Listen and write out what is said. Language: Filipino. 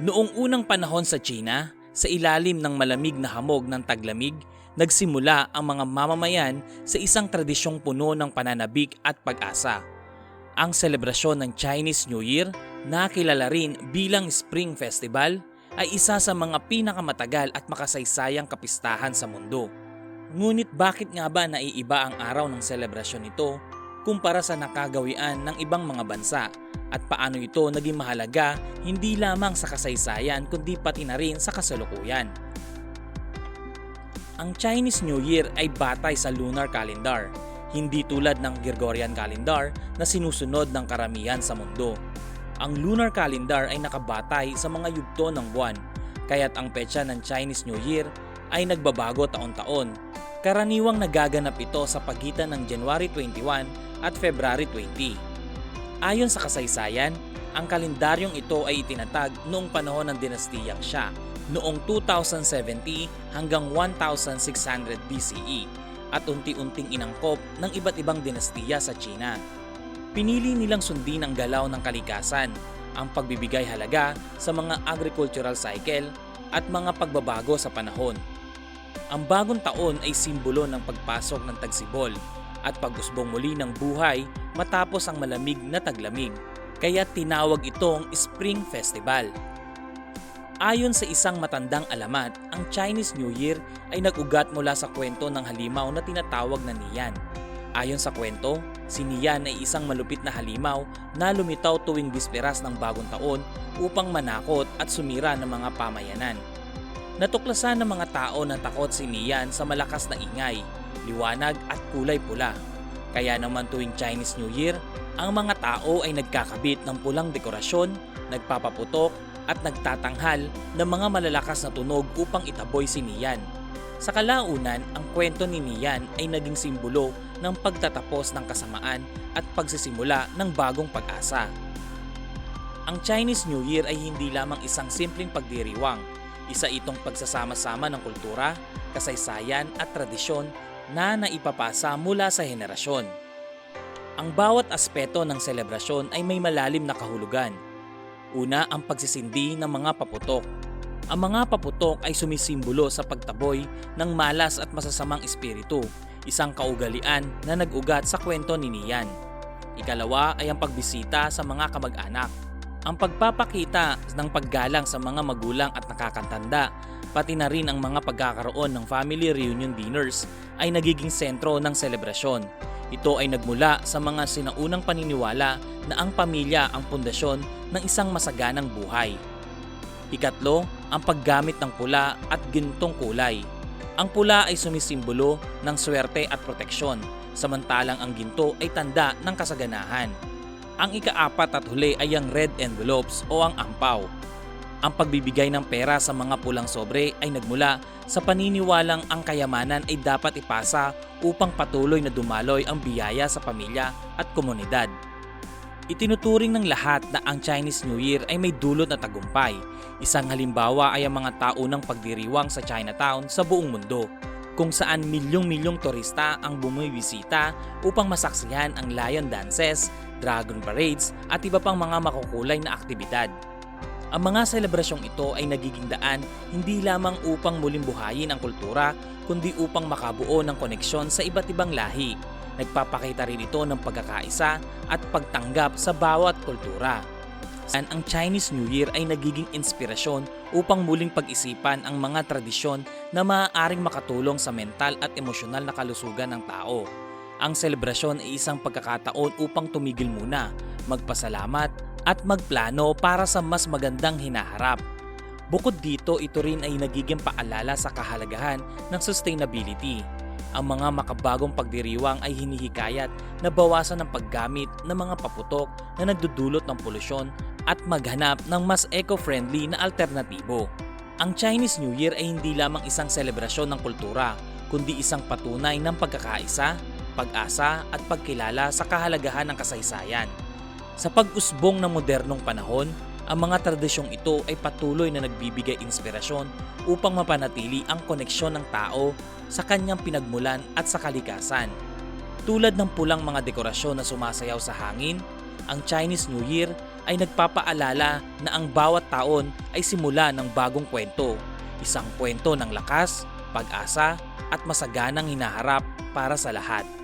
Noong unang panahon sa China, sa ilalim ng malamig na hamog ng taglamig, nagsimula ang mga mamamayan sa isang tradisyong puno ng pananabik at pag-asa. Ang selebrasyon ng Chinese New Year, na kilala rin bilang Spring Festival, ay isa sa mga pinakamatagal at makasaysayang kapistahan sa mundo. Ngunit bakit nga ba naiiba ang araw ng selebrasyon nito kumpara sa nakagawian ng ibang mga bansa? At paano ito naging mahalaga hindi lamang sa kasaysayan kundi pati na rin sa kasalukuyan? Ang Chinese New Year ay batay sa lunar calendar, hindi tulad ng Gregorian calendar na sinusunod ng karamihan sa mundo. Ang lunar calendar ay nakabatay sa mga yugto ng buwan, kaya't ang petsa ng Chinese New Year ay nagbabago taon-taon. Karaniwang nagaganap ito sa pagitan ng January 21 at February 20. Ayon sa kasaysayan, ang kalendaryong ito ay itinatag noong panahon ng dinastiyang Xia noong 2070 hanggang 1600 BCE at unti-unting inangkop ng iba't ibang dinastiya sa China. Pinili nilang sundin ang galaw ng kalikasan, ang pagbibigay halaga sa mga agricultural cycle at mga pagbabago sa panahon. Ang bagong taon ay simbolo ng pagpasok ng tagsibol at pag-usbong muli ng buhay matapos ang malamig na taglamig, kaya tinawag itong Spring Festival. Ayon sa isang matandang alamat, ang Chinese New Year ay nag-ugat mula sa kwento ng halimaw na tinatawag na Nian. Ayon sa kwento, si Nian ay isang malupit na halimaw na lumitaw tuwing bisperas ng bagong taon upang manakot at sumira ng mga pamayanan. Natuklasan ng mga tao na takot si Nian sa malakas na ingay, liwanag at kulay pula. Kaya naman tuwing Chinese New Year, ang mga tao ay nagkakabit ng pulang dekorasyon, nagpapaputok at nagtatanghal ng mga malalakas na tunog upang itaboy si Nian. Sa kalaunan, ang kwento ni Nian ay naging simbolo ng pagtatapos ng kasamaan at pagsisimula ng bagong pag-asa. Ang Chinese New Year ay hindi lamang isang simpleng pagdiriwang, isa itong pagsasama-sama ng kultura, kasaysayan at tradisyon na naipapasa mula sa henerasyon. Ang bawat aspeto ng selebrasyon ay may malalim na kahulugan. Una, ang pagsisindi ng mga paputok. Ang mga paputok ay sumisimbolo sa pagtaboy ng malas at masasamang espiritu, isang kaugalian na nag-ugat sa kwento ni Nian. Ikalawa ay ang pagbisita sa mga kamag-anak. Ang pagpapakita ng paggalang sa mga magulang at nakakatanda, pati na rin ang mga pagkakaroon ng family reunion dinners ay nagiging sentro ng selebrasyon. Ito ay nagmula sa mga sinaunang paniniwala na ang pamilya ang pundasyon ng isang masaganang buhay. Ikatlo, ang paggamit ng pula at gintong kulay. Ang pula ay sumisimbolo ng swerte at proteksyon, samantalang ang ginto ay tanda ng kasaganahan. Ang ikaapat at huli ay ang red envelopes o ang ampaw. Ang pagbibigay ng pera sa mga pulang sobre ay nagmula sa paniniwalang ang kayamanan ay dapat ipasa upang patuloy na dumaloy ang biyaya sa pamilya at komunidad. Itinuturing ng lahat na ang Chinese New Year ay may dulot na tagumpay. Isang halimbawa ay ang mga taunang pagdiriwang sa Chinatown sa buong mundo, kung saan milyong-milyong turista ang bumibisita upang masaksihan ang lion dances, dragon parades at iba pang mga makukulay na aktibidad. Ang mga selebrasyong ito ay nagiging daan hindi lamang upang muling buhayin ang kultura, kundi upang makabuo ng koneksyon sa iba't ibang lahi. Nagpapakita rin ito ng pagkakaisa at pagtanggap sa bawat kultura. Ang Chinese New Year ay nagiging inspirasyon upang muling pag-isipan ang mga tradisyon na maaaring makatulong sa mental at emosyonal na kalusugan ng tao. Ang selebrasyon ay isang pagkakataon upang tumigil muna, magpasalamat at magplano para sa mas magandang hinaharap. Bukod dito, ito rin ay nagiging paalala sa kahalagahan ng sustainability. Ang mga makabagong pagdiriwang ay hinihikayat na bawasan ang paggamit ng mga paputok na nagdudulot ng polusyon at maghanap ng mas eco-friendly na alternatibo. Ang Chinese New Year ay hindi lamang isang selebrasyon ng kultura, kundi isang patunay ng pagkakaisa, pag-asa at pagkilala sa kahalagahan ng kasaysayan. Sa pag-usbong ng modernong panahon, ang mga tradisyong ito ay patuloy na nagbibigay inspirasyon upang mapanatili ang koneksyon ng tao sa kanyang pinagmulan at sa kalikasan. Tulad ng pulang mga dekorasyon na sumasayaw sa hangin, ang Chinese New Year ay nagpapaalala na ang bawat taon ay simula ng bagong kwento. Isang kwento ng lakas, pag-asa at masaganang hinaharap para sa lahat.